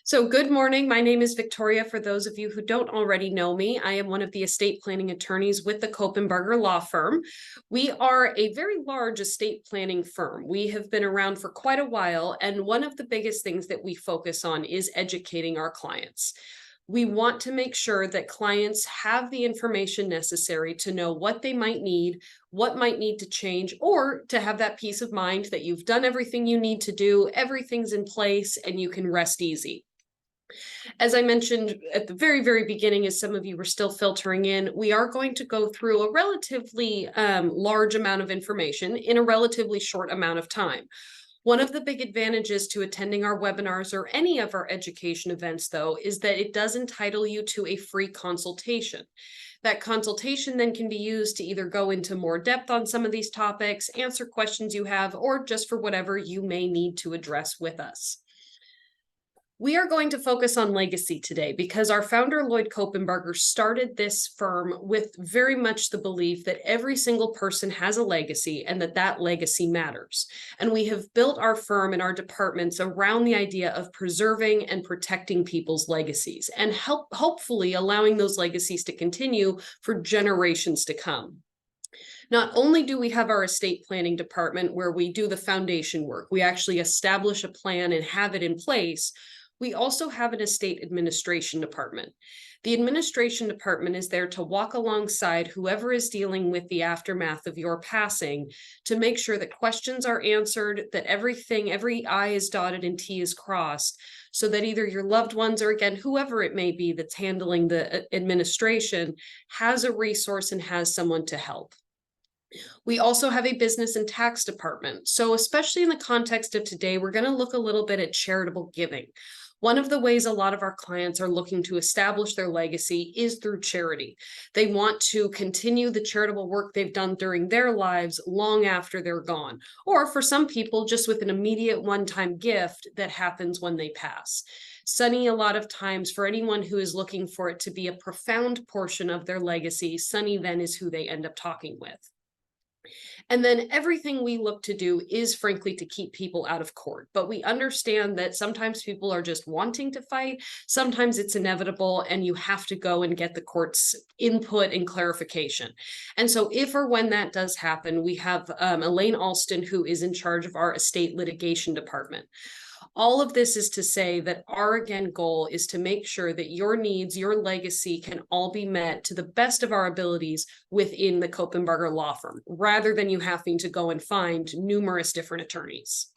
So good morning. My name is Victoria. For those of you who don't already know me, I am one of the estate planning attorneys with the Koppenberger Law Firm. We are a very large estate planning firm. We have been around for quite a while, and one of the biggest things that we focus on is educating our clients. We want to make sure that clients have the information necessary to know what they might need, what might need to change, or to have that peace of mind that you've done everything you need to do, everything's in place, and you can rest easy. As I mentioned at the very, very beginning, as some of you were still filtering in, we are going to go through a relatively large amount of information in a relatively short amount of time. One of the big advantages to attending our webinars or any of our education events, though, is that it does entitle you to a free consultation. That consultation then can be used to either go into more depth on some of these topics, answer questions you have, or just for whatever you may need to address with us. We are going to focus on legacy today because our founder, Lloyd Koppenberger, started this firm with very much the belief that every single person has a legacy and that legacy matters. And we have built our firm and our departments around the idea of preserving and protecting people's legacies and hopefully allowing those legacies to continue for generations to come. Not only do we have our estate planning department where we do the foundation work, we actually establish a plan and have it in place. We also have an estate administration department. The administration department is there to walk alongside whoever is dealing with the aftermath of your passing to make sure that questions are answered, that every I is dotted and T is crossed, so that either your loved ones or, again, whoever it may be that's handling the administration has a resource and has someone to help. We also have a business and tax department. So especially in the context of today, we're going to look a little bit at charitable giving. One of the ways a lot of our clients are looking to establish their legacy is through charity. They want to continue the charitable work they've done during their lives long after they're gone, or for some people, just with an immediate one-time gift that happens when they pass. Sunny, a lot of times, for anyone who is looking for it to be a profound portion of their legacy, Sunny then is who they end up talking with. And then everything we look to do is, frankly, to keep people out of court. But we understand that sometimes people are just wanting to fight. Sometimes it's inevitable, and you have to go and get the court's input and clarification. And so if or when that does happen, we have Elaine Alston, who is in charge of our estate litigation department. All of this is to say that our, again, goal is to make sure that your needs, your legacy can all be met to the best of our abilities within the Koppenberger Law Firm, rather than you having to go and find numerous different attorneys.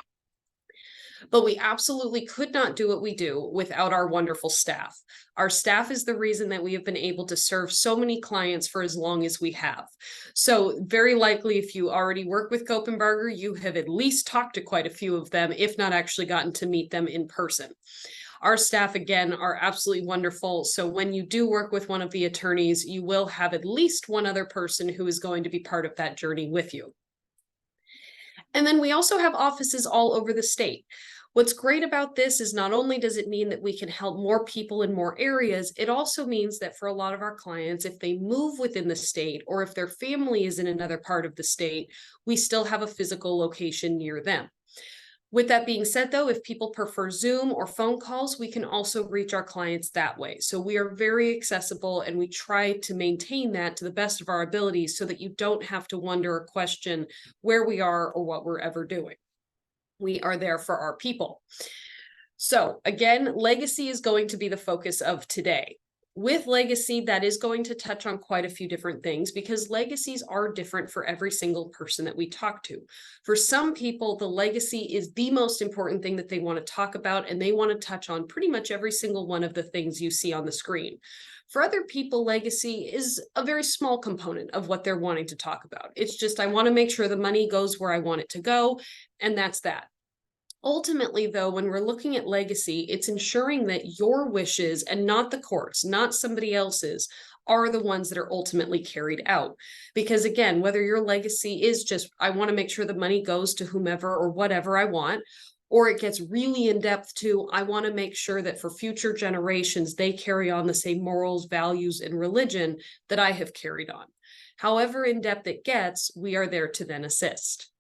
But we absolutely could not do what we do without our wonderful staff. Our staff is the reason that we have been able to serve so many clients for as long as we have. So very likely, if you already work with Koppenberger, you have at least talked to quite a few of them, if not actually gotten to meet them in person. Our staff, again, are absolutely wonderful. So when you do work with one of the attorneys, you will have at least one other person who is going to be part of that journey with you. And then we also have offices all over the state. What's great about this is not only does it mean that we can help more people in more areas, it also means that for a lot of our clients, if they move within the state or if their family is in another part of the state, we still have a physical location near them. With that being said, though, if people prefer Zoom or phone calls, we can also reach our clients that way. So we are very accessible, and we try to maintain that to the best of our abilities so that you don't have to wonder or question where we are or what we're ever doing. We are there for our people. So again, legacy is going to be the focus of today. With legacy, that is going to touch on quite a few different things because legacies are different for every single person that we talk to. For some people, the legacy is the most important thing that they want to talk about, and they want to touch on pretty much every single one of the things you see on the screen. For other people, legacy is a very small component of what they're wanting to talk about. It's just, I want to make sure the money goes where I want it to go, and that's that. Ultimately, though, when we're looking at legacy, it's ensuring that your wishes and not the court's, not somebody else's, are the ones that are ultimately carried out. Because again, whether your legacy is just, I want to make sure the money goes to whomever or whatever I want, or it gets really in depth to, I want to make sure that for future generations, they carry on the same morals, values, and religion that I have carried on. However in depth it gets, we are there to then assist.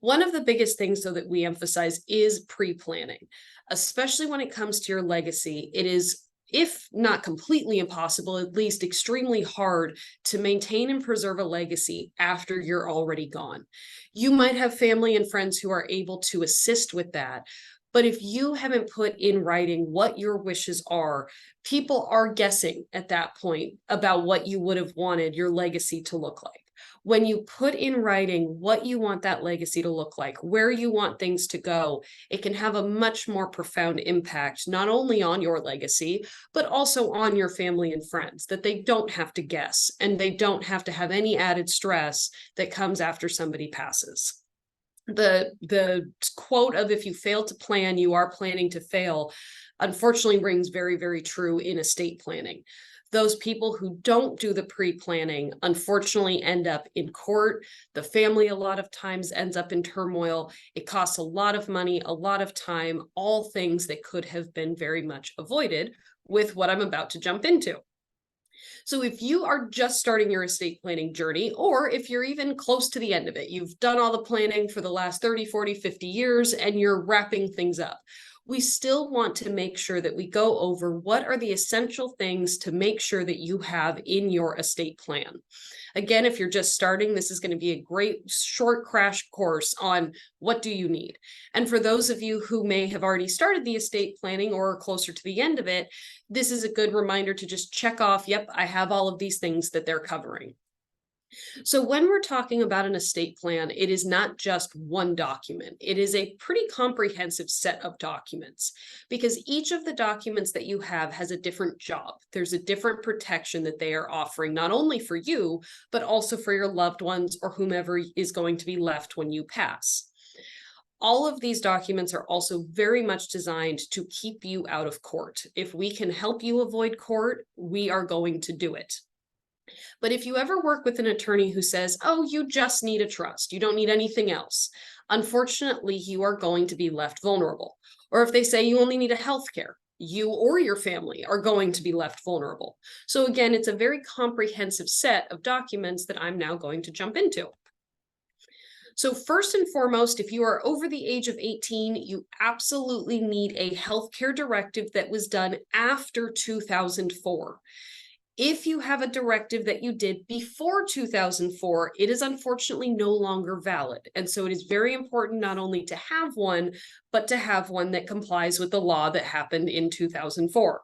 One of the biggest things, though, that we emphasize is pre-planning, especially when it comes to your legacy. It is, if not completely impossible, at least extremely hard to maintain and preserve a legacy after you're already gone. You might have family and friends who are able to assist with that. But if you haven't put in writing what your wishes are, people are guessing at that point about what you would have wanted your legacy to look like. When you put in writing what you want that legacy to look like, where you want things to go, it can have a much more profound impact, not only on your legacy, but also on your family and friends, that they don't have to guess and they don't have any added stress that comes after somebody passes. The quote of "if you fail to plan, you are planning to fail" unfortunately rings very, very true in estate planning. Those people who don't do the pre-planning unfortunately end up in court. The family a lot of times ends up in turmoil. It costs a lot of money, a lot of time, all things that could have been very much avoided with what I'm about to jump into. So if you are just starting your estate planning journey, or if you're even close to the end of it, you've done all the planning for the last 30, 40, 50 years, and you're wrapping things up, we still want to make sure that we go over what are the essential things to make sure that you have in your estate plan. Again, if you're just starting, this is going to be a great short crash course on what do you need. And for those of you who may have already started the estate planning or are closer to the end of it, this is a good reminder to just check off, yep, I have all of these things that they're covering. So when we're talking about an estate plan, it is not just one document. It is a pretty comprehensive set of documents, because each of the documents that you have has a different job. There's a different protection that they are offering, not only for you, but also for your loved ones or whomever is going to be left when you pass. All of these documents are also very much designed to keep you out of court. If we can help you avoid court, we are going to do it. But if you ever work with an attorney who says, oh, you just need a trust, you don't need anything else, unfortunately, you are going to be left vulnerable. Or if they say you only need a healthcare, you or your family are going to be left vulnerable. So again, it's a very comprehensive set of documents that I'm now going to jump into. So first and foremost, if you are over the age of 18, you absolutely need a healthcare directive that was done after 2004. If you have a directive that you did before 2004, it is unfortunately no longer valid. And so it is very important not only to have one, but to have one that complies with the law that happened in 2004.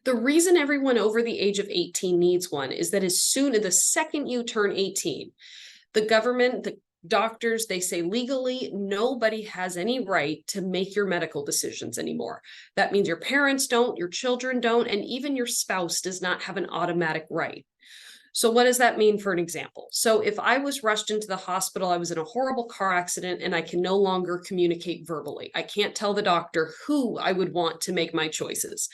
The reason everyone over the age of 18 needs one is that the second you turn 18, the government, the doctors, they say legally nobody has any right to make your medical decisions anymore. That means your parents don't, your children don't, and even your spouse does not have an automatic right. So what does that mean for an example? So if I was rushed into the hospital, I was in a horrible car accident, and I can no longer communicate verbally. I can't tell the doctor who I would want to make my choices.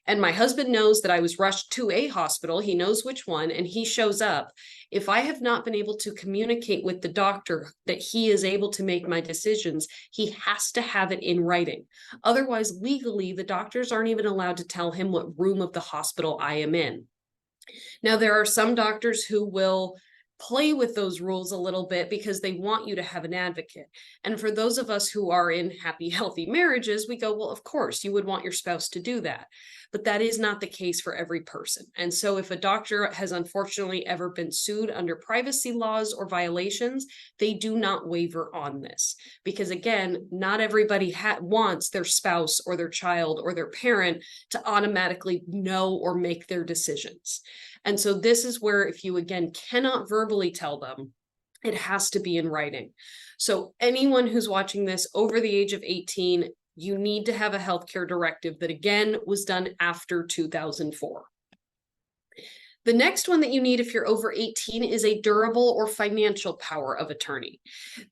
And my husband knows that I was rushed to a hospital. He knows which one, and he shows up. If I have not been able to communicate with the doctor that he is able to make my decisions, he has to have it in writing. Otherwise, legally, the doctors aren't even allowed to tell him what room of the hospital I am in. Now, there are some doctors who will play with those rules a little bit because they want you to have an advocate. And for those of us who are in happy, healthy marriages, we go, well, of course, you would want your spouse to do that. But that is not the case for every person. And so if a doctor has unfortunately ever been sued under privacy laws or violations, they do not waiver on this. Because again, not everybody wants their spouse or their child or their parent to automatically know or make their decisions. And so this is where, if you again cannot verbally tell them, it has to be in writing. So anyone who's watching this over the age of 18, you need to have a healthcare directive that again was done after 2004. The next one that you need if you're over 18 is a durable or financial power of attorney.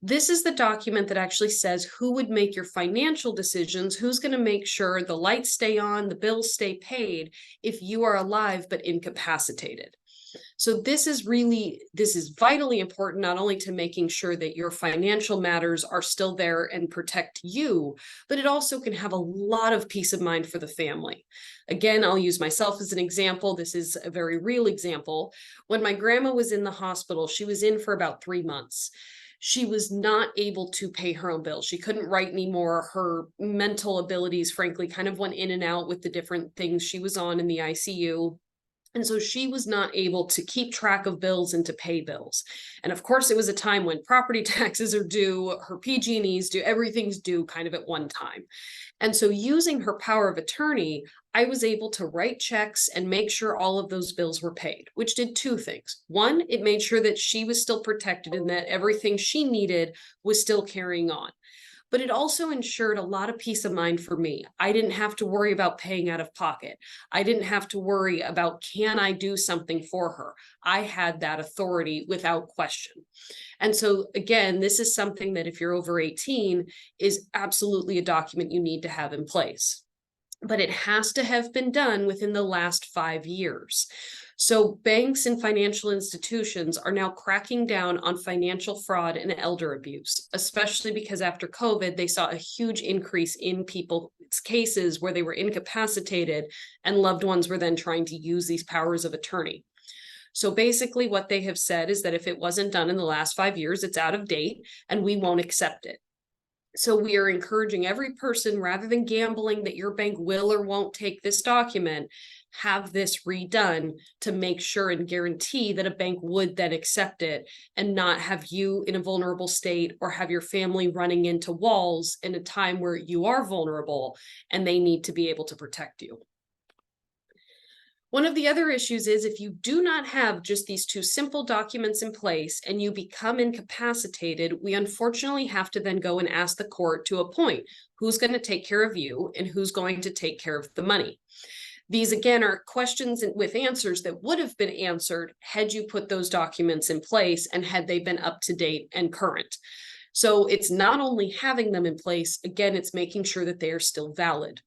This is the document that actually says who would make your financial decisions, who's going to make sure the lights stay on, the bills stay paid if you are alive but incapacitated. So this is vitally important, not only to making sure that your financial matters are still there and protect you, but it also can have a lot of peace of mind for the family. Again, I'll use myself as an example. This is a very real example. When my grandma was in the hospital, she was in for about 3 months. She was not able to pay her own bills. She couldn't write anymore. Her mental abilities, frankly, kind of went in and out with the different things she was on in the ICU. And so she was not able to keep track of bills and to pay bills. And of course, it was a time when property taxes are due, her PG&E's due, everything's due kind of at one time. And so using her power of attorney, I was able to write checks and make sure all of those bills were paid, which did two things. One, it made sure that she was still protected and that everything she needed was still carrying on. But it also ensured a lot of peace of mind for me. I didn't have to worry about paying out of pocket. I didn't have to worry about, can I do something for her? I had that authority without question. And so again, this is something that if you're over 18 is absolutely a document you need to have in place. But it has to have been done within the last 5 years. So banks and financial institutions are now cracking down on financial fraud and elder abuse, especially because after COVID, they saw a huge increase in people's cases where they were incapacitated and loved ones were then trying to use these powers of attorney. So basically what they have said is that if it wasn't done in the last 5 years, it's out of date and we won't accept it. So we are encouraging every person, rather than gambling that your bank will or won't take this document, have this redone to make sure and guarantee that a bank would then accept it and not have you in a vulnerable state or have your family running into walls in a time where you are vulnerable and they need to be able to protect you. One of the other issues is if you do not have just these two simple documents in place and you become incapacitated, we unfortunately have to then go and ask the court to appoint who's going to take care of you and who's going to take care of the money. These, again, are questions with answers that would have been answered had you put those documents in place and had they been up to date and current. So it's not only having them in place, again, it's making sure that they are still valid.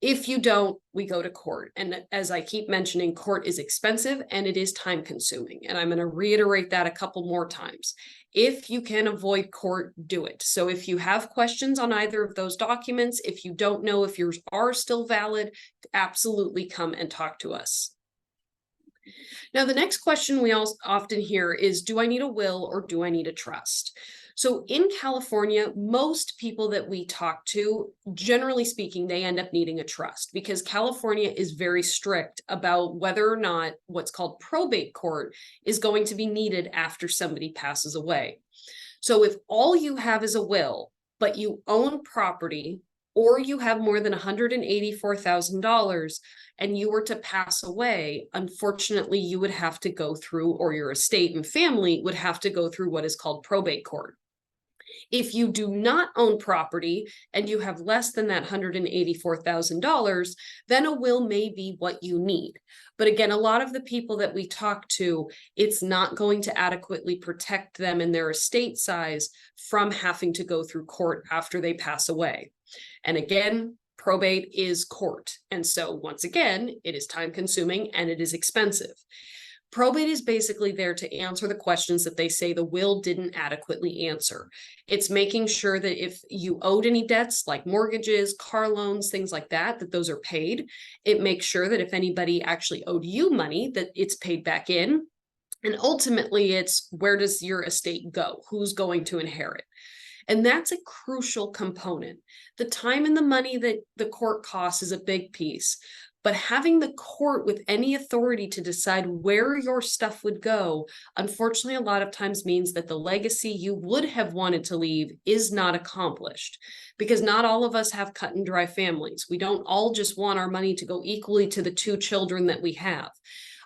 If you don't, we go to court. And as I keep mentioning, court is expensive and it is time consuming. And I'm going to reiterate that a couple more times. If you can avoid court, do it. So if you have questions on either of those documents, if you don't know if yours are still valid, absolutely come and talk to us. Now, the next question we often hear is, do I need a will or do I need a trust? So in California, most people that we talk to, generally speaking, they end up needing a trust because California is very strict about whether or not what's called probate court is going to be needed after somebody passes away. So if all you have is a will, but you own property, or you have more than $184,000 and you were to pass away, unfortunately, you would have to go through, or your estate and family would have to go through what is called probate court. If you do not own property and you have less than that $184,000, then a will may be what you need. But again, a lot of the people that we talk to, it's not going to adequately protect them and their estate size from having to go through court after they pass away. And again, probate is court. And so once again, it is time consuming and it is expensive. Probate is basically there to answer the questions that they say the will didn't adequately answer. It's making sure that if you owed any debts like mortgages, car loans, things like that, that those are paid. It makes sure that if anybody actually owed you money, that it's paid back in. And ultimately, it's where does your estate go? Who's going to inherit? And that's a crucial component. The time and the money that the court costs is a big piece. But having the court with any authority to decide where your stuff would go, unfortunately, a lot of times means that the legacy you would have wanted to leave is not accomplished. Because not all of us have cut and dry families. We don't all just want our money to go equally to the 2 children that we have.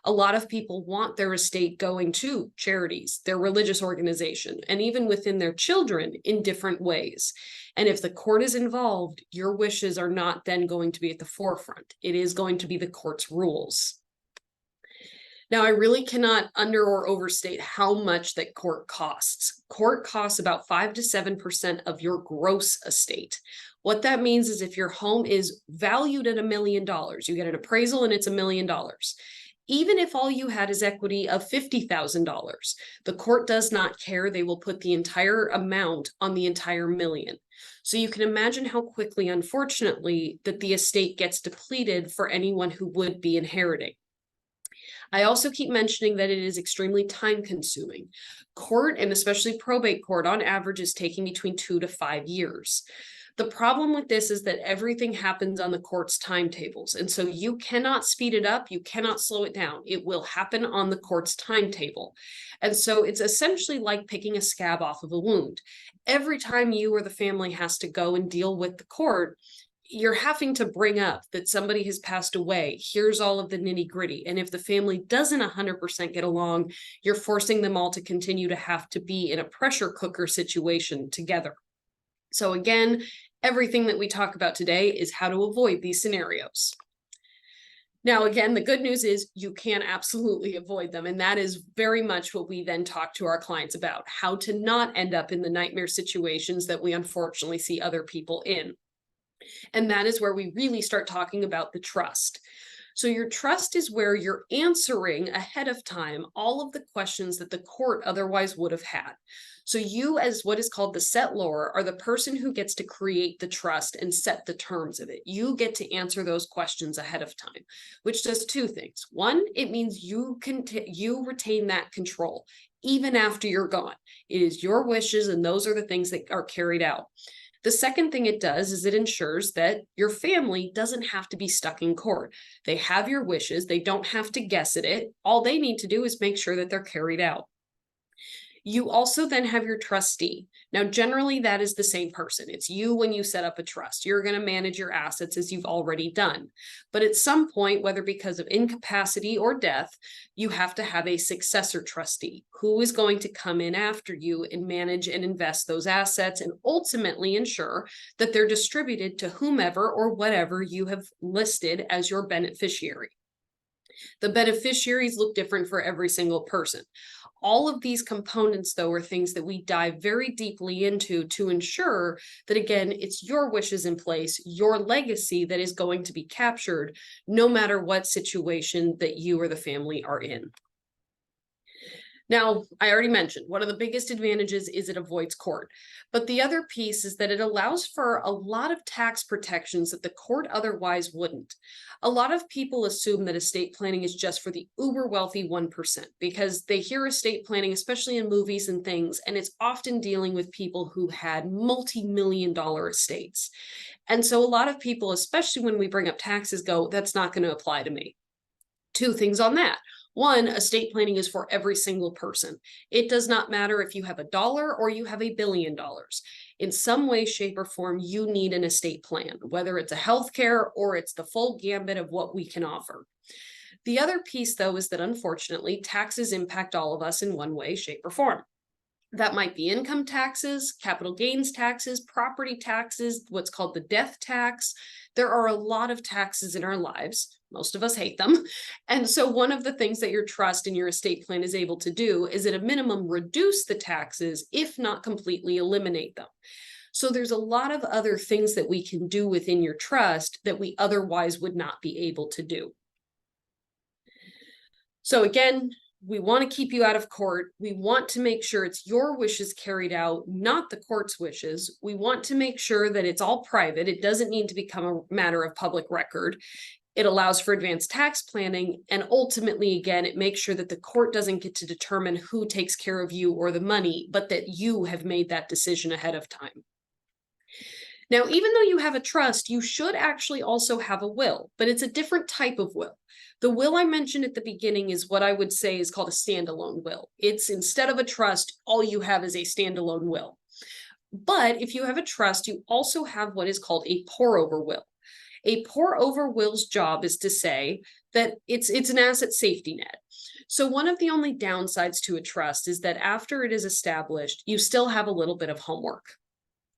A lot of people want their estate going to charities, their religious organization, and even within their children in different ways. And if the court is involved, your wishes are not then going to be at the forefront. It is going to be the court's rules. Now, I really cannot under or overstate how much that court costs. Court costs about 5 to 7% of your gross estate. What that means is if your home is valued at $1 million, you get an appraisal and it's $1 million. Even if all you had is equity of $50,000, the court does not care. They will put the entire amount on the entire million. So you can imagine how quickly, unfortunately, that the estate gets depleted for anyone who would be inheriting. I also keep mentioning that it is extremely time consuming. Court, and especially probate court, on average is taking between 2 to 5 years. The problem with this is that everything happens on the court's timetables. And so you cannot speed it up. You cannot slow it down. It will happen on the court's timetable. And so it's essentially like picking a scab off of a wound. Every time you or the family has to go and deal with the court, you're having to bring up that somebody has passed away. Here's all of the nitty gritty. And if the family doesn't 100% get along, you're forcing them all to continue to have to be in a pressure cooker situation together. So again, everything that we talk about today is how to avoid these scenarios. Now, again, the good news is you can absolutely avoid them. And that is very much what we then talk to our clients about, how to not end up in the nightmare situations that we unfortunately see other people in. And that is where we really start talking about the trust. So your trust is where you're answering ahead of time all of the questions that the court otherwise would have had. So you, as what is called the settlor, are the person who gets to create the trust and set the terms of it. You get to answer those questions ahead of time, which does two things. One, it means you retain that control even after you're gone. It is your wishes, and those are the things that are carried out. The second thing it does is it ensures that your family doesn't have to be stuck in court. They have your wishes. They don't have to guess at it. All they need to do is make sure that they're carried out. You also then have your trustee. Now, generally, that is the same person. It's you when you set up a trust. You're going to manage your assets as you've already done. But at some point, whether because of incapacity or death, you have to have a successor trustee who is going to come in after you and manage and invest those assets and ultimately ensure that they're distributed to whomever or whatever you have listed as your beneficiary. The beneficiaries look different for every single person. All of these components, though, are things that we dive very deeply into to ensure that, again, it's your wishes in place, your legacy that is going to be captured, no matter what situation that you or the family are in. Now, I already mentioned one of the biggest advantages is it avoids court. But the other piece is that it allows for a lot of tax protections that the court otherwise wouldn't. A lot of people assume that estate planning is just for the uber wealthy 1% because they hear estate planning, especially in movies and things, and it's often dealing with people who had multi-million-dollar estates. And so a lot of people, especially when we bring up taxes, go, that's not going to apply to me. Two things on that. One, estate planning is for every single person. It does not matter if you have $1 or you have $1 billion. In some way, shape, or form, you need an estate plan, whether it's a healthcare or it's the full gambit of what we can offer. The other piece, though, is that unfortunately, taxes impact all of us in one way, shape, or form. That might be income taxes, capital gains taxes, property taxes, what's called the death tax. There are a lot of taxes in our lives. Most of us hate them. And so one of the things that your trust and your estate plan is able to do is at a minimum reduce the taxes, if not completely eliminate them. So there's a lot of other things that we can do within your trust that we otherwise would not be able to do. So again, we want to keep you out of court. We want to make sure it's your wishes carried out, not the court's wishes. We want to make sure that it's all private. It doesn't need to become a matter of public record. It allows for advanced tax planning. And ultimately, again, it makes sure that the court doesn't get to determine who takes care of you or the money, but that you have made that decision ahead of time. Now, even though you have a trust, you should actually also have a will, but it's a different type of will. The will I mentioned at the beginning is what I would say is called a standalone will. It's instead of a trust, all you have is a standalone will. But if you have a trust, you also have what is called a pour-over will. A pour-over will's job is to say that it's an asset safety net. So one of the only downsides to a trust is that after it is established, you still have a little bit of homework.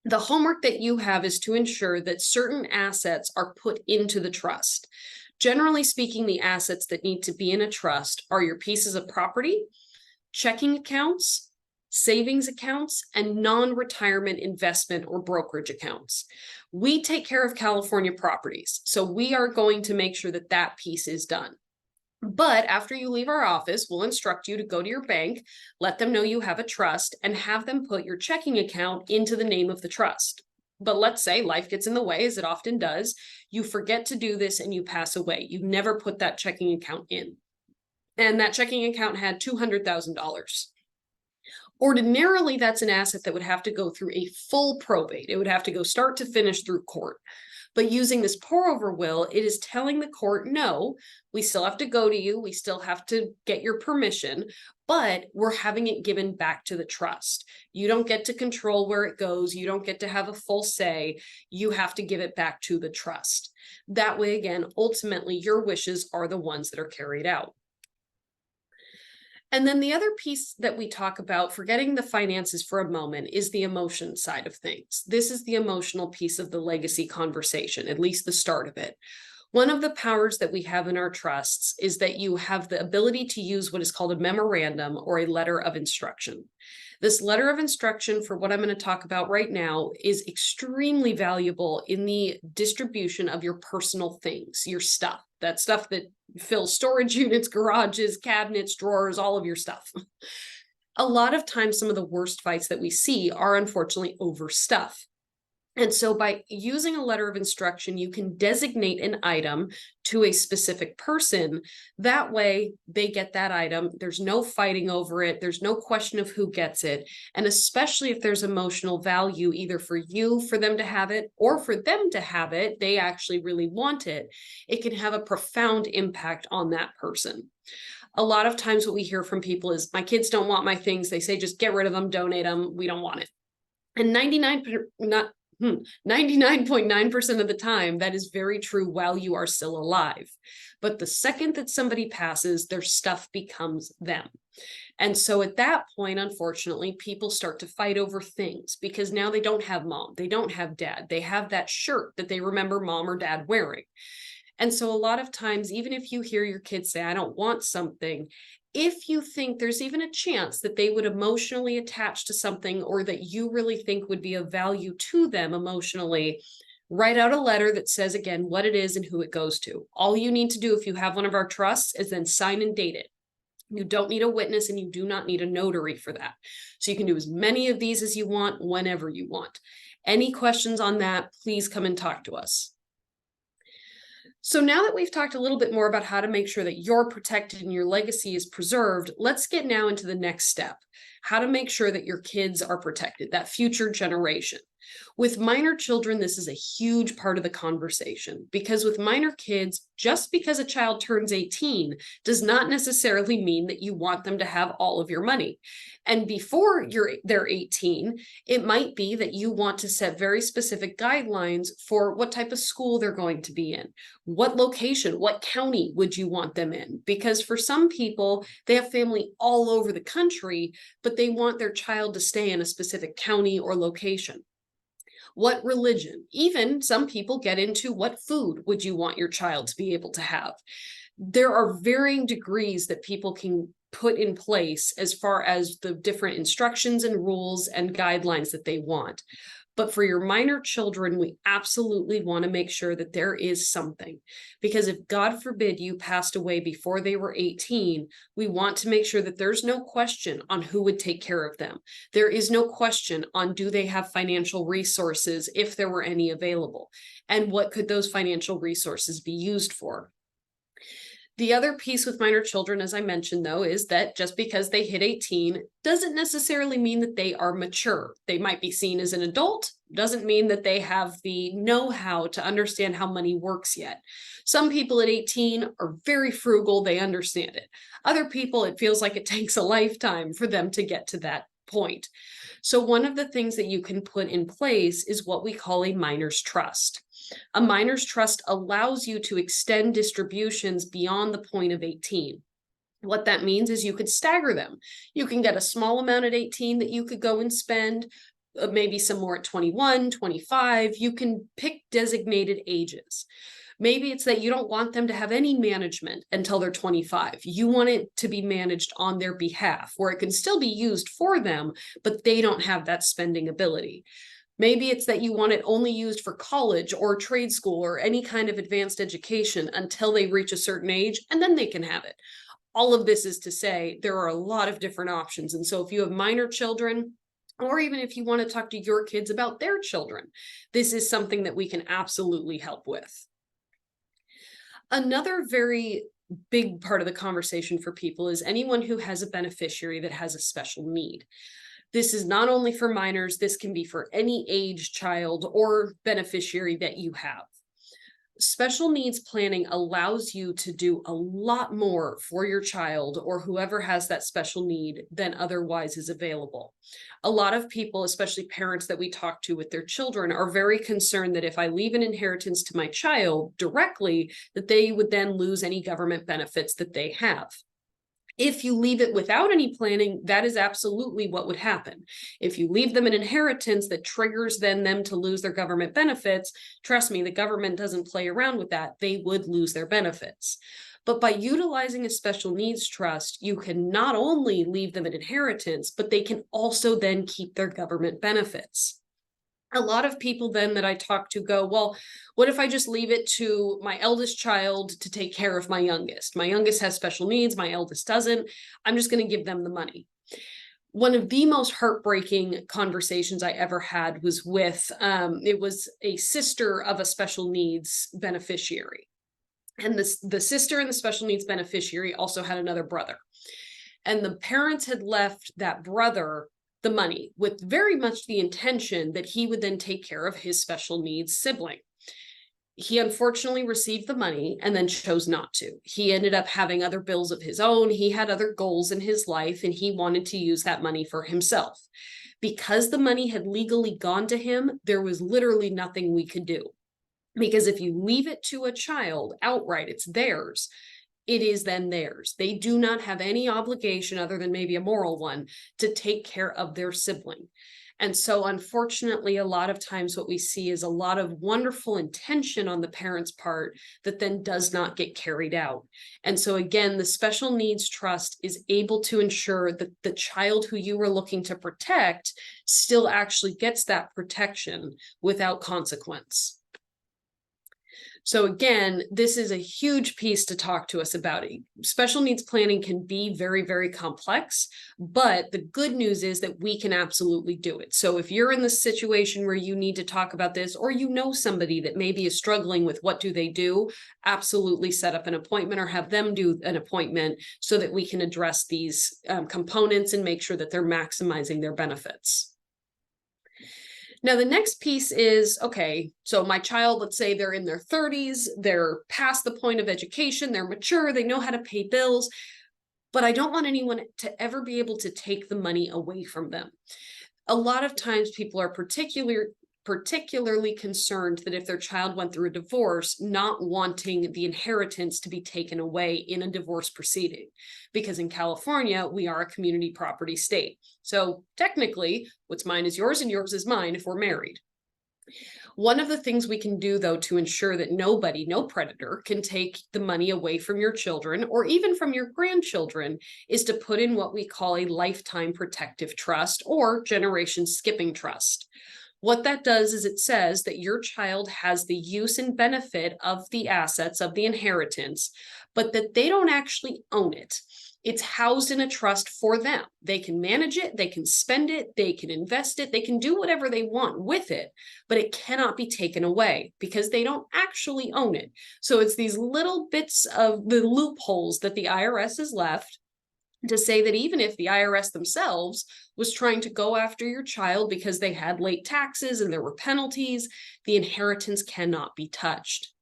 The homework that you have is to ensure that certain assets are put into the trust. Generally speaking, the assets that need to be in a trust are your pieces of property, checking accounts, savings accounts, and non-retirement investment or brokerage accounts. We take care of California properties, so we are going to make sure that that piece is done. But after you leave our office, we'll instruct you to go to your bank, let them know you have a trust, and have them put your checking account into the name of the trust. But let's say life gets in the way, as it often does. You forget to do this and you pass away. You never put that checking account in. and that checking account had $200,000. Ordinarily, that's an asset that would have to go through a full probate. It would have to go start to finish through court. But using this pour over will, it is telling the court, no, we still have to go to you. We still have to get your permission, but we're having it given back to the trust. You don't get to control where it goes. You don't get to have a full say. You have to give it back to the trust. That way, again, ultimately, your wishes are the ones that are carried out. And then the other piece that we talk about, forgetting the finances for a moment, is the emotion side of things. This is the emotional piece of the legacy conversation, at least the start of it. One of the powers that we have in our trusts is that you have the ability to use what is called a memorandum or a letter of instruction. This letter of instruction, for what I'm going to talk about right now, is extremely valuable in the distribution of your personal things, your stuff, that stuff that fills storage units, garages, cabinets, drawers, all of your stuff. A lot of times, some of the worst fights that we see are unfortunately over stuff. And so by using a letter of instruction, you can designate an item to a specific person. That way they get that item. There's no fighting over it. There's no question of who gets it. And especially if there's emotional value, either for you, for them to have it, or for them to have it, they actually really want it. It can have a profound impact on that person. A lot of times what we hear from people is, my kids don't want my things. They say, just get rid of them, donate them. We don't want it. And 99.9% of the time, that is very true while you are still alive. But the second that somebody passes, their stuff becomes them. And so at that point, unfortunately, people start to fight over things because now they don't have mom, they don't have dad, they have that shirt that they remember mom or dad wearing. And so a lot of times, even if you hear your kids say, I don't want something, if you think there's even a chance that they would emotionally attach to something or that you really think would be of value to them emotionally, write out a letter that says, again, what it is and who it goes to. All you need to do if you have one of our trusts is then sign and date it. You don't need a witness and you do not need a notary for that. So you can do as many of these as you want, whenever you want. Any questions on that, please come and talk to us. So now that we've talked a little bit more about how to make sure that you're protected and your legacy is preserved, let's get now into the next step, how to make sure that your kids are protected, that future generation. With minor children, this is a huge part of the conversation because with minor kids, just because a child turns 18 does not necessarily mean that you want them to have all of your money. And before they're 18, it might be that you want to set very specific guidelines for what type of school they're going to be in, what location, what county would you want them in? Because for some people, they have family all over the country, but they want their child to stay in a specific county or location. What religion? Even some people get into what food would you want your child to be able to have? There are varying degrees that people can put in place as far as the different instructions and rules and guidelines that they want. But for your minor children, we absolutely want to make sure that there is something. Because if, God forbid, you passed away before they were 18, we want to make sure that there's no question on who would take care of them. There is no question on, do they have financial resources, if there were any available? And what could those financial resources be used for? The other piece with minor children, as I mentioned, though, is that just because they hit 18 doesn't necessarily mean that they are mature. They might be seen as an adult, doesn't mean that they have the know-how to understand how money works yet. Some people at 18 are very frugal, they understand it. Other people, it feels like it takes a lifetime for them to get to that point. So one of the things that you can put in place is what we call a minor's trust. A minor's trust allows you to extend distributions beyond the point of 18. What that means is you could stagger them. You can get a small amount at 18 that you could go and spend, maybe some more at 21, 25. You can pick designated ages. Maybe it's that you don't want them to have any management until they're 25. You want it to be managed on their behalf, where it can still be used for them, but they don't have that spending ability. Maybe it's that you want it only used for college or trade school or any kind of advanced education until they reach a certain age, and then they can have it. All of this is to say there are a lot of different options. And so if you have minor children, or even if you want to talk to your kids about their children, this is something that we can absolutely help with. Another very big part of the conversation for people is anyone who has a beneficiary that has a special need. This is not only for minors, this can be for any age child or beneficiary that you have. Special needs planning allows you to do a lot more for your child or whoever has that special need than otherwise is available. A lot of people, especially parents that we talk to with their children, are very concerned that if I leave an inheritance to my child directly, that they would then lose any government benefits that they have. If you leave it without any planning, that is absolutely what would happen. If you leave them an inheritance that triggers then them to lose their government benefits, trust me, the government doesn't play around with that. They would lose their benefits. But by utilizing a special needs trust, you can not only leave them an inheritance, but they can also then keep their government benefits. A lot of people then that I talk to go, well, what if I just leave it to my eldest child to take care of my youngest? My youngest has special needs, my eldest doesn't. I'm just going to give them the money. One of the most heartbreaking conversations I ever had was with, it was a sister of a special needs beneficiary. And the sister and the special needs beneficiary also had another brother. And the parents had left that brother the money with very much the intention that he would then take care of his special needs sibling. He unfortunately received the money and then chose not to. He ended up having other bills of his own. He had other goals in his life and he wanted to use that money for himself. Because the money had legally gone to him, there was literally nothing we could do. Because if you leave it to a child outright, it's theirs. It is then theirs. They do not have any obligation other than maybe a moral one to take care of their sibling. And so unfortunately, a lot of times what we see is a lot of wonderful intention on the parent's part that then does not get carried out. And so again, the special needs trust is able to ensure that the child who you were looking to protect still actually gets that protection without consequence. So again, this is a huge piece to talk to us about. Special needs planning can be very, very complex, but the good news is that we can absolutely do it. So if you're in the situation where you need to talk about this, or you know somebody that maybe is struggling with what do they do, absolutely set up an appointment or have them do an appointment so that we can address these components and make sure that they're maximizing their benefits. Now, the next piece is, okay, so my child, let's say they're in their 30s, they're past the point of education, they're mature, they know how to pay bills, but I don't want anyone to ever be able to take the money away from them. A lot of times people are particularly concerned that if their child went through a divorce, not wanting the inheritance to be taken away in a divorce proceeding. Because in California, we are a community property state. So technically, what's mine is yours and yours is mine if we're married. One of the things we can do, though, to ensure that nobody, no predator, can take the money away from your children or even from your grandchildren is to put in what we call a lifetime protective trust or generation skipping trust. What that does is it says that your child has the use and benefit of the assets of the inheritance, but that they don't actually own it. It's housed in a trust for them. They can manage it, they can spend it, they can invest it, they can do whatever they want with it, but it cannot be taken away because they don't actually own it. So it's these little bits of the loopholes that the IRS has left to say that even if the IRS themselves was trying to go after your child because they had late taxes and there were penalties, the inheritance cannot be touched.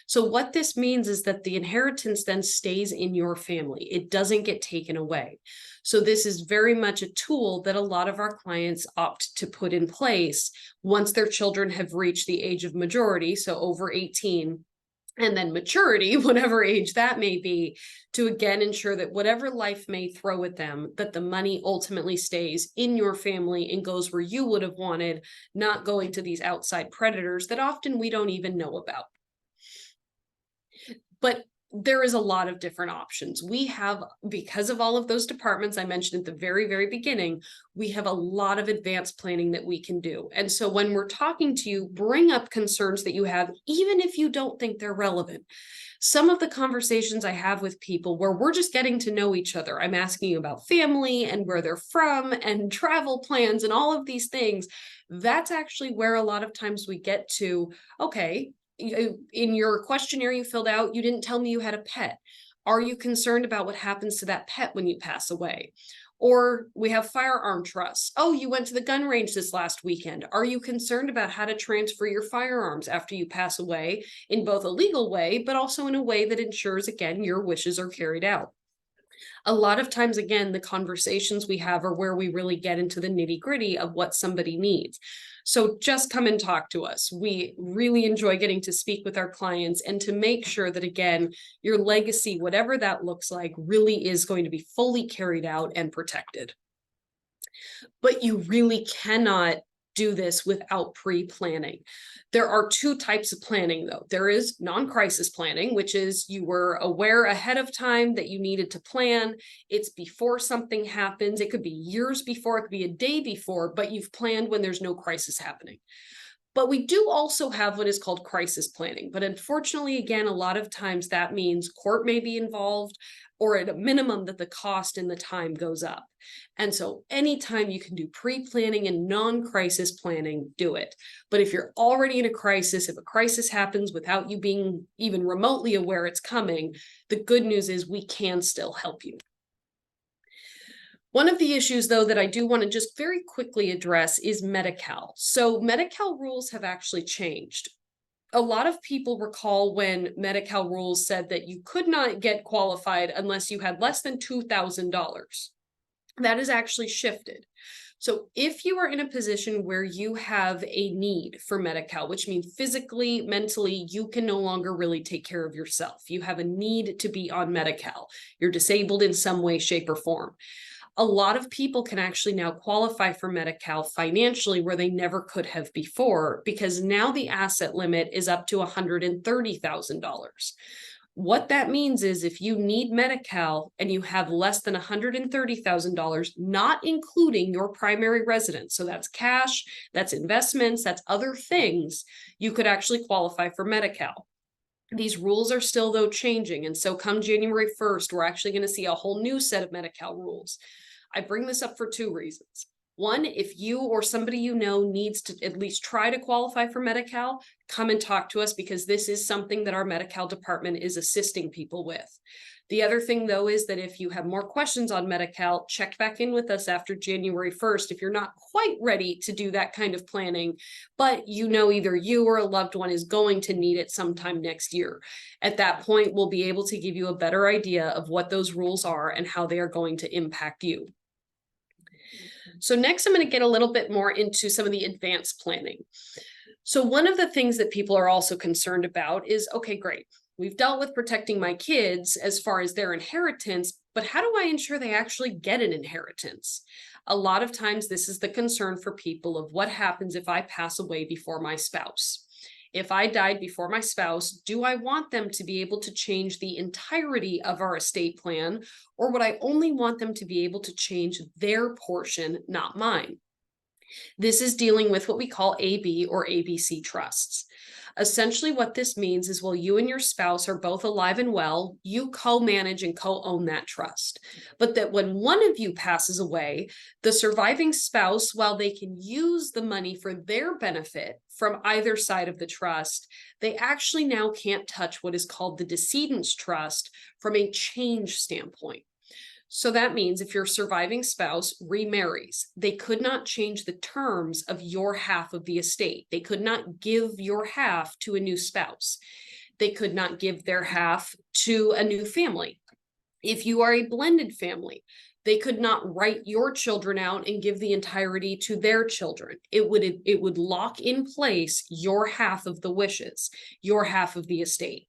So what this means is that the inheritance then stays in your family. It doesn't get taken away. So this is very much a tool that a lot of our clients opt to put in place once their children have reached the age of majority, so over 18, and then maturity, whatever age that may be, to again ensure that whatever life may throw at them, that the money ultimately stays in your family and goes where you would have wanted, not going to these outside predators that often we don't even know about. But there is a lot of different options. We have, because of all of those departments I mentioned at the very, very beginning, we have a lot of advanced planning that we can do. And so when we're talking to you, bring up concerns that you have, even if you don't think they're relevant. Some of the conversations I have with people where we're just getting to know each other, I'm asking you about family and where they're from and travel plans and all of these things. That's actually where a lot of times we get to, okay, in your questionnaire you filled out, you didn't tell me you had a pet. Are you concerned about what happens to that pet when you pass away? Or we have firearm trusts. Oh, you went to the gun range this last weekend. Are you concerned about how to transfer your firearms after you pass away in both a legal way, but also in a way that ensures, again, your wishes are carried out? A lot of times, again, the conversations we have are where we really get into the nitty-gritty of what somebody needs. So just come and talk to us. We really enjoy getting to speak with our clients and to make sure that, again, your legacy, whatever that looks like, really is going to be fully carried out and protected. But you really cannot do this without pre-planning. There are two types of planning, though. There is non-crisis planning, which is you were aware ahead of time that you needed to plan. It's before something happens. It could be years before, it could be a day before, but you've planned when there's no crisis happening. But we do also have what is called crisis planning. But unfortunately, again, a lot of times that means court may be involved, or at a minimum that the cost and the time goes up. And so anytime you can do pre-planning and non-crisis planning, do it. But if you're already in a crisis, if a crisis happens without you being even remotely aware it's coming, the good news is we can still help you. One of the issues, though, that I do want to just very quickly address is Medi-Cal. So Medi-Cal rules have actually changed. A lot of people recall when Medi-Cal rules said that you could not get qualified unless you had less than $2,000. That has actually shifted. So if you are in a position where you have a need for Medi-Cal, which means physically, mentally, you can no longer really take care of yourself. You have a need to be on Medi-Cal. You're disabled in some way, shape, or form. A lot of people can actually now qualify for Medi-Cal financially where they never could have before, because now the asset limit is up to $130,000. What that means is if you need Medi-Cal and you have less than $130,000, not including your primary residence, so that's cash, that's investments, that's other things, you could actually qualify for Medi-Cal. These rules are still, though, changing. And so come January 1st, we're actually going to see a whole new set of Medi-Cal rules. I bring this up for two reasons. One, if you or somebody you know needs to at least try to qualify for Medi-Cal, come and talk to us, because this is something that our Medi-Cal department is assisting people with. The other thing, though, is that if you have more questions on Medi-Cal, check back in with us after January 1st. If you're not quite ready to do that kind of planning, but you know either you or a loved one is going to need it sometime next year. At that point, we'll be able to give you a better idea of what those rules are and how they are going to impact you. So next, I'm going to get a little bit more into some of the advanced planning. So one of the things that people are also concerned about is, okay, great. We've dealt with protecting my kids as far as their inheritance, but how do I ensure they actually get an inheritance? A lot of times this is the concern for people of what happens if I pass away before my spouse. If I died before my spouse, do I want them to be able to change the entirety of our estate plan, or would I only want them to be able to change their portion, not mine? This is dealing with what we call AB or ABC trusts. Essentially, what this means is while you and your spouse are both alive and well, you co-manage and co-own that trust. But that when one of you passes away, the surviving spouse, while they can use the money for their benefit from either side of the trust, they actually now can't touch what is called the decedent's trust from a change standpoint. So that means if your surviving spouse remarries, they could not change the terms of your half of the estate. They could not give your half to a new spouse. They could not give their half to a new family. If you are a blended family, they could not write your children out and give the entirety to their children. It would lock in place your half of the wishes, your half of the estate.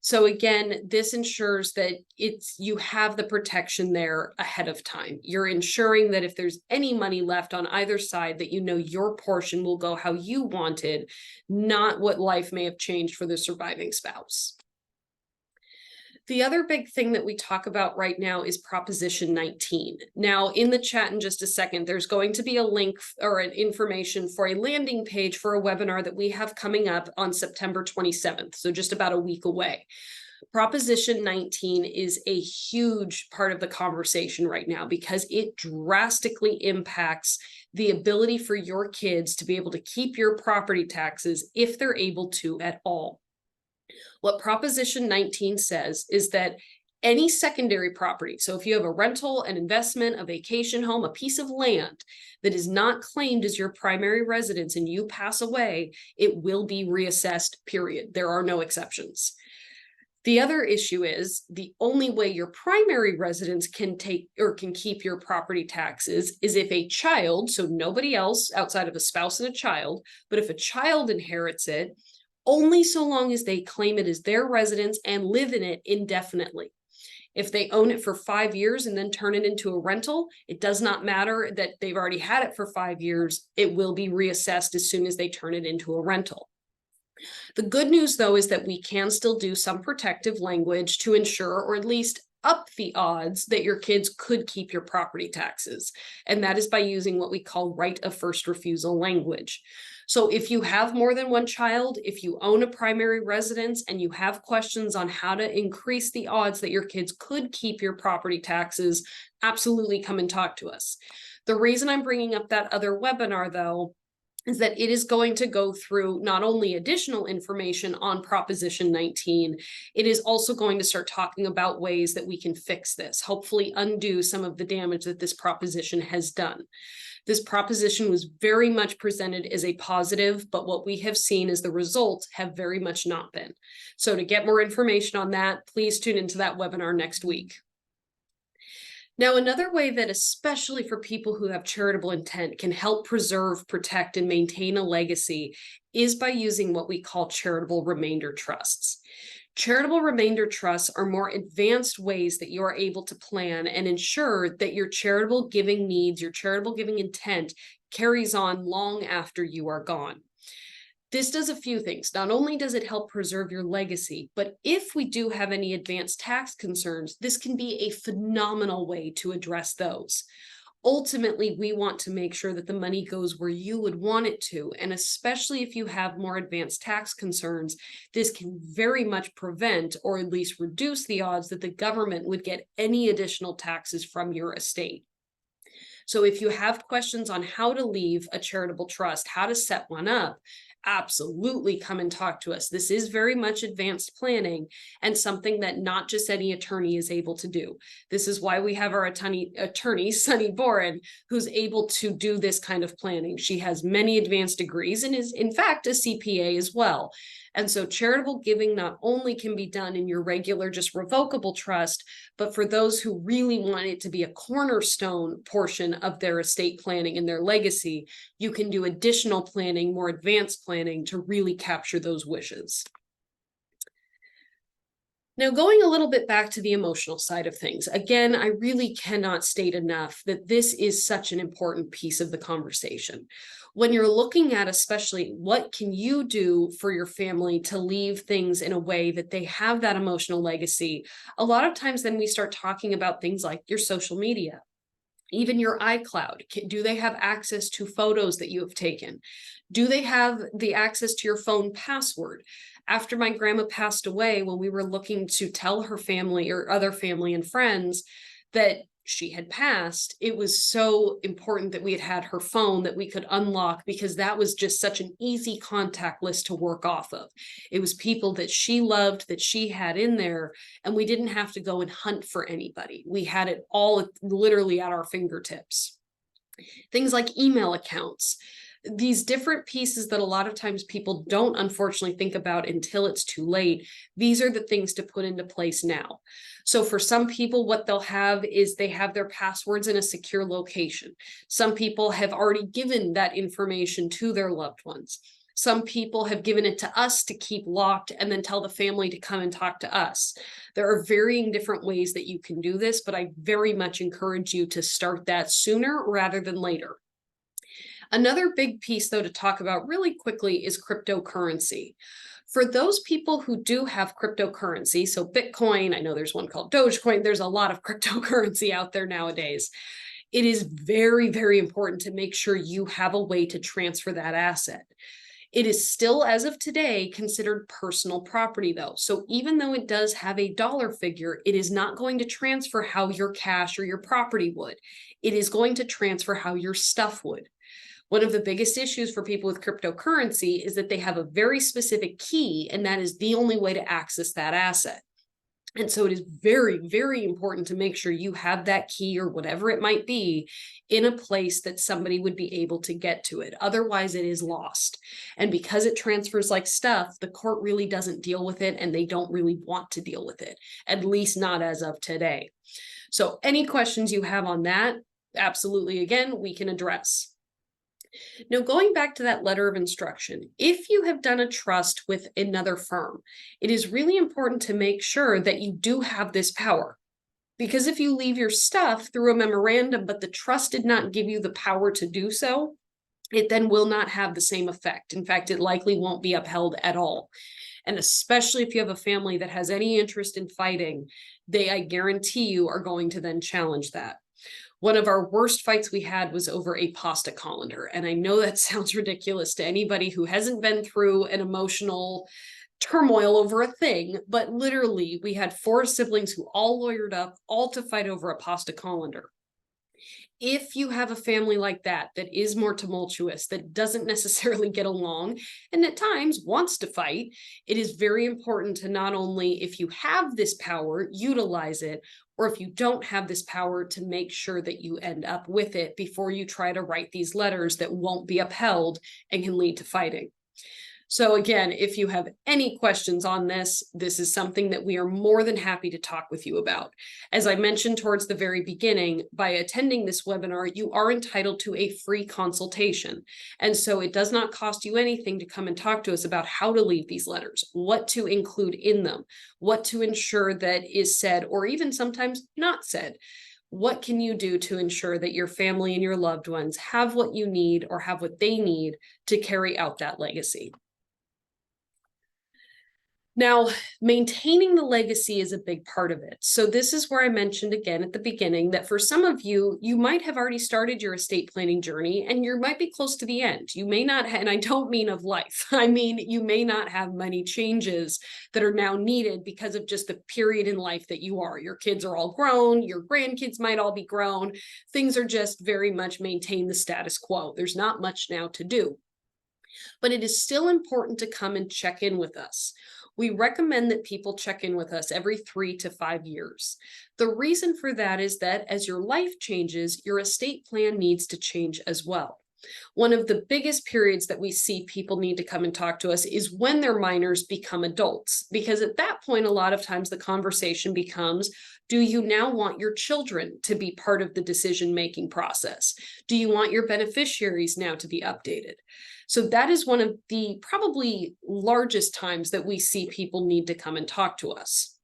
So again, this ensures that you have the protection there ahead of time. You're ensuring that if there's any money left on either side, that you know your portion will go how you wanted, not what life may have changed for the surviving spouse. The other big thing that we talk about right now is Proposition 19. Now, in the chat in just a second, there's going to be a link or an information for a landing page for a webinar that we have coming up on September 27th, so just about a week away. Proposition 19 is a huge part of the conversation right now because it drastically impacts the ability for your kids to be able to keep your property taxes if they're able to at all. What Proposition 19 says is that Any secondary property, so if you have a rental, an investment, a vacation home, a piece of land that is not claimed as your primary residence and you pass away, it will be reassessed, period. There are no exceptions. The other issue is the only way your primary residence can take or can keep your property taxes is if a child, so nobody else outside of a spouse and a child, but if a child inherits it, only so long as they claim it as their residence and live in it indefinitely. If they own it for 5 years and then turn it into a rental, it does not matter that they've already had it for 5 years. It will be reassessed as soon as they turn it into a rental. The good news, though, is that we can still do some protective language to ensure, or at least up the odds that your kids could keep your property taxes. And that is by using what we call right of first refusal language. So if you have more than one child, if you own a primary residence and you have questions on how to increase the odds that your kids could keep your property taxes, absolutely come and talk to us. The reason I'm bringing up that other webinar, though, is that it is going to go through not only additional information on Proposition 19, it is also going to start talking about ways that we can fix this, hopefully undo some of the damage that this proposition has done. This proposition was very much presented as a positive, but what we have seen as the results have very much not been. So to get more information on that, please tune into that webinar next week. Now, another way that, especially for people who have charitable intent, can help preserve, protect, and maintain a legacy is by using what we call charitable remainder trusts. Charitable remainder trusts are more advanced ways that you are able to plan and ensure that your charitable giving needs, your charitable giving intent carries on long after you are gone. This does a few things. Not only does it help preserve your legacy, but if we do have any advanced tax concerns, this can be a phenomenal way to address those. Ultimately, we want to make sure that the money goes where you would want it to. And especially if you have more advanced tax concerns, this can very much prevent or at least reduce the odds that the government would get any additional taxes from your estate. So if you have questions on how to leave a charitable trust, how to set one up, absolutely come and talk to us. This is very much advanced planning and something that not just any attorney is able to do. This is why we have our attorney, Sunny Boren, who's able to do this kind of planning. She has many advanced degrees and is in fact a CPA as well. And so charitable giving not only can be done in your regular, just revocable trust, but for those who really want it to be a cornerstone portion of their estate planning and their legacy, you can do additional planning, more advanced planning to really capture those wishes. Now, going a little bit back to the emotional side of things, again, I really cannot state enough that this is such an important piece of the conversation. When you're looking at especially what can you do for your family to leave things in a way that they have that emotional legacy, a lot of times then we start talking about things like your social media, even your iCloud. Do they have access to photos that you have taken? Do they have the access to your phone password? After my grandma passed away, when we were looking to tell her family or other family and friends that she had passed, it was so important that we had her phone that we could unlock, because that was just such an easy contact list to work off of. It was people that she loved, that she had in there, and we didn't have to go and hunt for anybody. We had it all literally at our fingertips. Things like email accounts. These different pieces that a lot of times people don't unfortunately think about until it's too late. These are the things to put into place now. So for some people, what they'll have is they have their passwords in a secure location. Some people have already given that information to their loved ones. Some people have given it to us to keep locked and then tell the family to come and talk to us. There are varying different ways that you can do this, but I very much encourage you to start that sooner rather than later. Another big piece, though, to talk about really quickly is cryptocurrency. For those people who do have cryptocurrency, so Bitcoin, I know there's one called Dogecoin, there's a lot of cryptocurrency out there nowadays. It is very, very important to make sure you have a way to transfer that asset. It is still, as of today, considered personal property, though. So even though it does have a dollar figure, it is not going to transfer how your cash or your property would. It is going to transfer how your stuff would. One of the biggest issues for people with cryptocurrency is that they have a very specific key, and that is the only way to access that asset. And so it is very, very important to make sure you have that key or whatever it might be in a place that somebody would be able to get to it. Otherwise, it is lost. And because it transfers like stuff, the court really doesn't deal with it and they don't really want to deal with it, at least not as of today. So any questions you have on that, absolutely, again, we can address. Now, going back to that letter of instruction, if you have done a trust with another firm, it is really important to make sure that you do have this power. Because if you leave your stuff through a memorandum, but the trust did not give you the power to do so, it then will not have the same effect. In fact, it likely won't be upheld at all. And especially if you have a family that has any interest in fighting, they, I guarantee you, are going to then challenge that. One of our worst fights we had was over a pasta colander. And I know that sounds ridiculous to anybody who hasn't been through an emotional turmoil over a thing, but literally we had 4 siblings who all lawyered up, all to fight over a pasta colander. If you have a family like that, that is more tumultuous, that doesn't necessarily get along, and at times wants to fight, it is very important to not only, if you have this power, utilize it, or if you don't have this power, to make sure that you end up with it before you try to write these letters that won't be upheld and can lead to fighting. So again, if you have any questions on this, this is something that we are more than happy to talk with you about. As I mentioned towards the very beginning, by attending this webinar, you are entitled to a free consultation. And so it does not cost you anything to come and talk to us about how to leave these letters, what to include in them, what to ensure that is said, or even sometimes not said. What can you do to ensure that your family and your loved ones have what you need or have what they need to carry out that legacy? Now, maintaining the legacy is a big part of it. So this is where I mentioned again at the beginning that for some of you, you might have already started your estate planning journey and you might be close to the end. You may not, and I don't mean of life, I mean, you may not have many changes that are now needed because of just the period in life that you are. Your kids are all grown, your grandkids might all be grown. Things are just very much maintain the status quo. There's not much now to do. But it is still important to come and check in with us. We recommend that people check in with us every 3 to 5 years. The reason for that is that as your life changes, your estate plan needs to change as well. One of the biggest periods that we see people need to come and talk to us is when their minors become adults, because at that point, a lot of times the conversation becomes, do you now want your children to be part of the decision-making process? Do you want your beneficiaries now to be updated? So that is one of the probably largest times that we see people need to come and talk to us.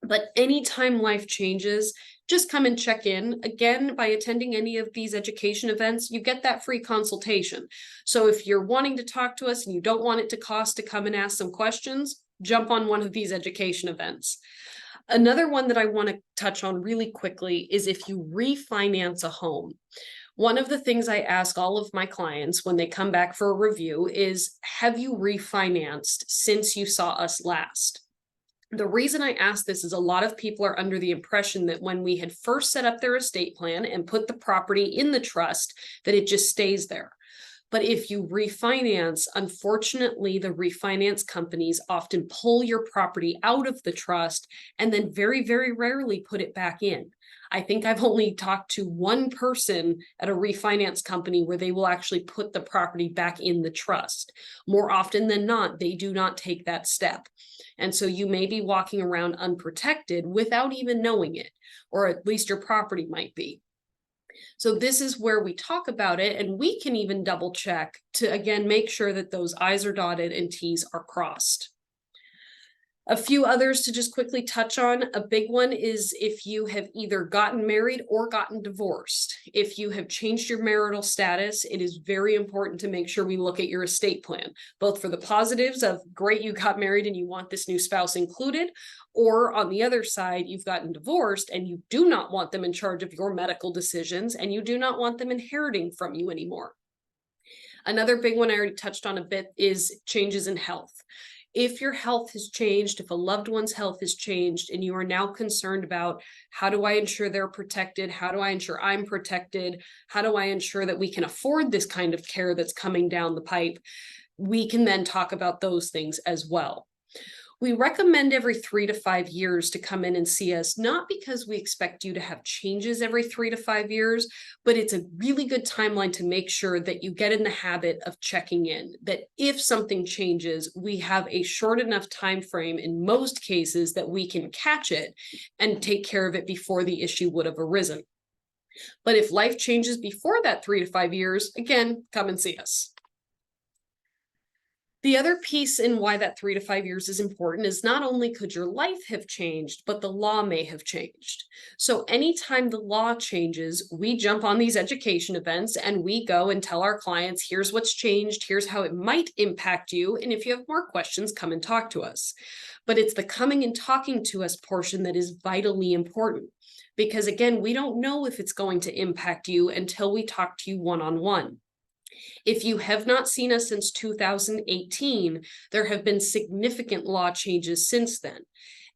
But anytime life changes, just come and check in. Again, by attending any of these education events, you get that free consultation. So if you're wanting to talk to us and you don't want it to cost to come and ask some questions, jump on one of these education events. Another one that I want to touch on really quickly is if you refinance a home. One of the things I ask all of my clients when they come back for a review is, have you refinanced since you saw us last? The reason I ask this is a lot of people are under the impression that when we had first set up their estate plan and put the property in the trust, that it just stays there. But if you refinance, unfortunately, the refinance companies often pull your property out of the trust and then very, very rarely put it back in. I think I've only talked to one person at a refinance company where they will actually put the property back in the trust. More often than not, they do not take that step. And so you may be walking around unprotected without even knowing it, or at least your property might be. So this is where we talk about it, and we can even double check to, again, make sure that those I's are dotted and T's are crossed. A few others to just quickly touch on. A big one is if you have either gotten married or gotten divorced. If you have changed your marital status, it is very important to make sure we look at your estate plan, both for the positives of great, you got married and you want this new spouse included, or on the other side, you've gotten divorced and you do not want them in charge of your medical decisions and you do not want them inheriting from you anymore. Another big one I already touched on a bit is changes in health. If your health has changed, if a loved one's health has changed, and you are now concerned about how do I ensure they're protected? How do I ensure I'm protected? How do I ensure that we can afford this kind of care that's coming down the pipe? We can then talk about those things as well. We recommend every 3 to 5 years to come in and see us, not because we expect you to have changes every 3 to 5 years, but it's a really good timeline to make sure that you get in the habit of checking in, that if something changes, we have a short enough time frame in most cases that we can catch it and take care of it before the issue would have arisen. But if life changes before that 3 to 5 years, again, come and see us. The other piece in why that 3 to 5 years is important is not only could your life have changed, but the law may have changed. So anytime the law changes, we jump on these education events and we go and tell our clients, here's what's changed, here's how it might impact you. And if you have more questions, come and talk to us. But it's the coming and talking to us portion that is vitally important. Because again, we don't know if it's going to impact you until we talk to you one-on-one. If you have not seen us since 2018, there have been significant law changes since then.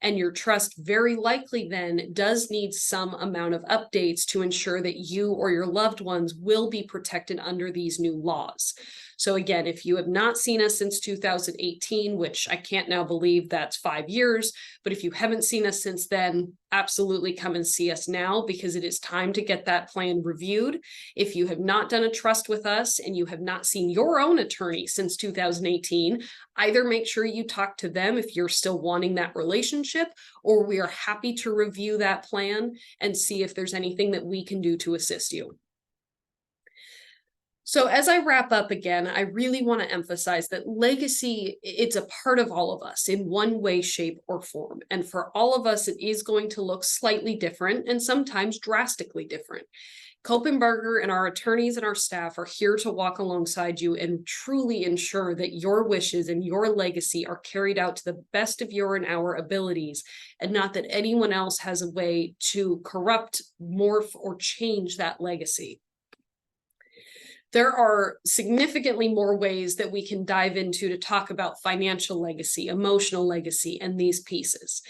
And your trust very likely then does need some amount of updates to ensure that you or your loved ones will be protected under these new laws. So again, if you have not seen us since 2018, which I can't now believe that's 5 years, but if you haven't seen us since then, absolutely come and see us now because it is time to get that plan reviewed. If you have not done a trust with us and you have not seen your own attorney since 2018, either make sure you talk to them if you're still wanting that relationship, or we are happy to review that plan and see if there's anything that we can do to assist you. So as I wrap up again, I really want to emphasize that legacy, it's a part of all of us in one way, shape, or form. And for all of us, it is going to look slightly different and sometimes drastically different. Cope and Barger and our attorneys and our staff are here to walk alongside you and truly ensure that your wishes and your legacy are carried out to the best of your and our abilities, and not that anyone else has a way to corrupt, morph, or change that legacy. There are significantly more ways that we can dive into to talk about financial legacy, emotional legacy, and these pieces.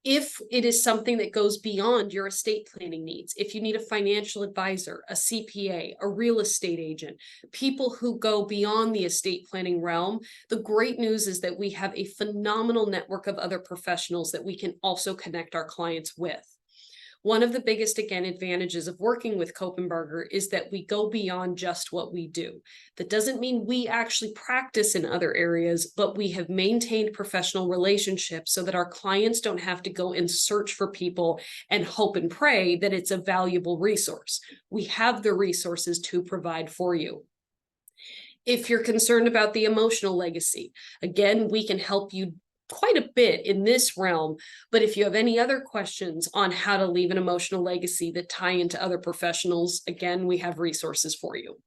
If it is something that goes beyond your estate planning needs, if you need a financial advisor, a CPA, a real estate agent, people who go beyond the estate planning realm, the great news is that we have a phenomenal network of other professionals that we can also connect our clients with. One of the biggest, again, advantages of working with Cope and Barger is that we go beyond just what we do. That doesn't mean we actually practice in other areas, but we have maintained professional relationships so that our clients don't have to go and search for people and hope and pray that it's a valuable resource. We have the resources to provide for you. If you're concerned about the emotional legacy, again, we can help you quite a bit in this realm, but if you have any other questions on how to leave an emotional legacy that tie into other professionals, again, we have resources for you.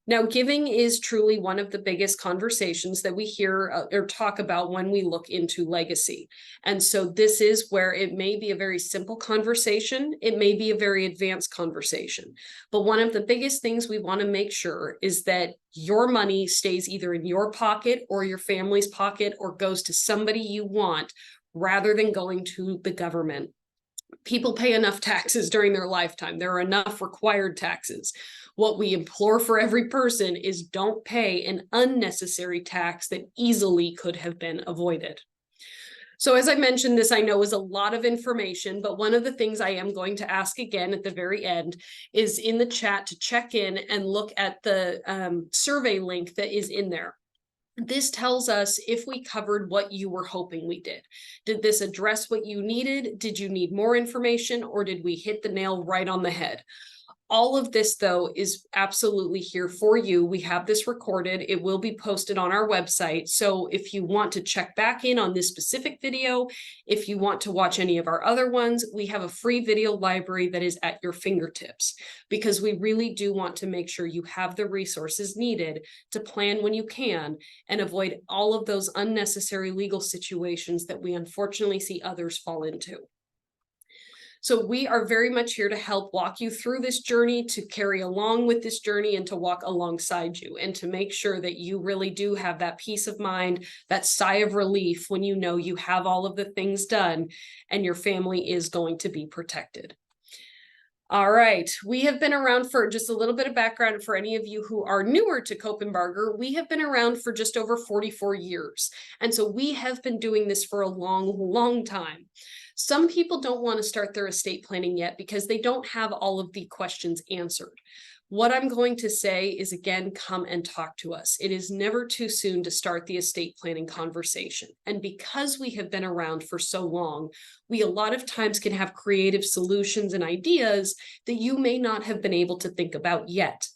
Now, giving is truly one of the biggest conversations that we hear or talk about when we look into legacy. And so this is where it may be a very simple conversation. It may be a very advanced conversation. But one of the biggest things we want to make sure is that your money stays either in your pocket or your family's pocket or goes to somebody you want rather than going to the government. People pay enough taxes during their lifetime. There are enough required taxes. What we implore for every person is don't pay an unnecessary tax that easily could have been avoided. So as I mentioned, this I know is a lot of information, but one of the things I am going to ask again at the very end is in the chat to check in and look at the survey link that is in there. This tells us if we covered what you were hoping we did. Did this address what you needed? Did you need more information, or did we hit the nail right on the head? All of this, though, is absolutely here for you. We have this recorded. It will be posted on our website. So if you want to check back in on this specific video, if you want to watch any of our other ones, we have a free video library that is at your fingertips, because we really do want to make sure you have the resources needed to plan when you can and avoid all of those unnecessary legal situations that we unfortunately see others fall into. So we are very much here to help walk you through this journey, to carry along with this journey, and to walk alongside you, and to make sure that you really do have that peace of mind, that sigh of relief when you know you have all of the things done and your family is going to be protected. All right, we have been around for just a little bit of background for any of you who are newer to Cope and Barger. We have been around for just over 44 years. And so we have been doing this for a long, long time. Some people don't want to start their estate planning yet because they don't have all of the questions answered. What I'm going to say is, again, come and talk to us. It is never too soon to start the estate planning conversation. And because we have been around for so long, we a lot of times can have creative solutions and ideas that you may not have been able to think about yet.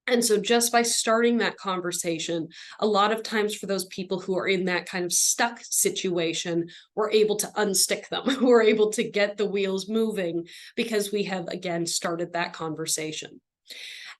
And so just by starting that conversation, a lot of times for those people who are in that kind of stuck situation, we're able to unstick them. We're able to get the wheels moving because we have, again, started that conversation.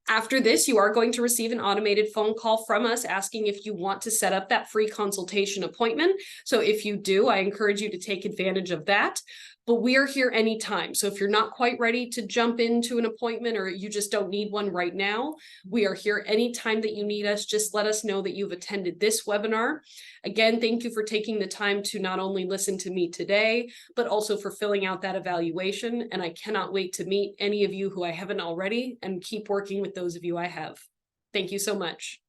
After this, you are going to receive an automated phone call from us asking if you want to set up that free consultation appointment. So if you do, I encourage you to take advantage of that. But we are here anytime. So if you're not quite ready to jump into an appointment or you just don't need one right now, we are here anytime that you need us. Just let us know that you've attended this webinar. Again, thank you for taking the time to not only listen to me today, but also for filling out that evaluation. And I cannot wait to meet any of you who I haven't already and keep working with those of you I have. Thank you so much.